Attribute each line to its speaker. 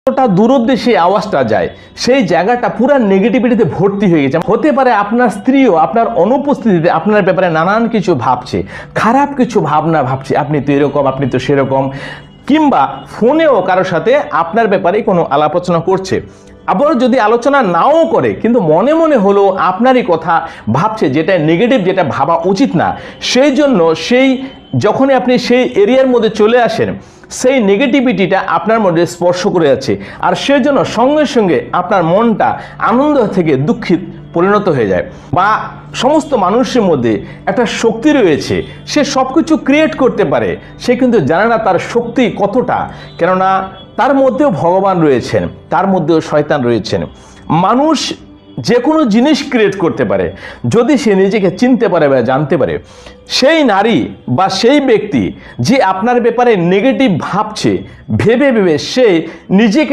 Speaker 1: কতটা দূরত্বে সেই আওয়াজটা যায়, সেই জায়গাটা পুরো নেগেটিভিটিতে ভর্তি হয়ে গেছে। হতে পারে আপনার স্ত্রীও আপনার অনুপস্থিতিতে আপনার ব্যাপারে নানান কিছু ভাবছে, খারাপ কিছু ভাবনা ভাবছে, আপনি তো এরকম, আপনি তো সেরকম, কিংবা ফোনেও কারোর সাথে আপনার ব্যাপারে কোনো আলাপ-আলোচনা করছে। আবার যদি আলোচনা নাও করে কিন্তু মনে মনে হলো আপনারই কথা ভাবছে, যেটা নেগেটিভ, যেটা ভাবা উচিত না। সেই জন্য যখনই আপনি সেই এরিয়ার মধ্যে চলে আসেন, সেই নেগেটিভিটিটা আপনার মধ্যে স্পর্শ করে যাচ্ছে, আর সেজন্য সঙ্গে সঙ্গে আপনার মনটা আনন্দ থেকে দুঃখিত পরিণত হয়ে যায়। বা সমস্ত মানুষের মধ্যে একটা শক্তি রয়েছে, সে সব কিছু ক্রিয়েট করতে পারে, সে কিন্তু জানে না তার শক্তি কতটা, কেননা তার মধ্যেও ভগবান রয়েছেন, তার মধ্যেও শয়তান রয়েছেন। মানুষ যে কোনো জিনিস ক্রিয়েট করতে পারে যদি সে নিজেকে চিনতে পারে বা জানতে পারে। সেই নারী বা সেই ব্যক্তি যে আপনার ব্যাপারে নেগেটিভ ভাবছে, ভেবে ভেবে সে নিজেকে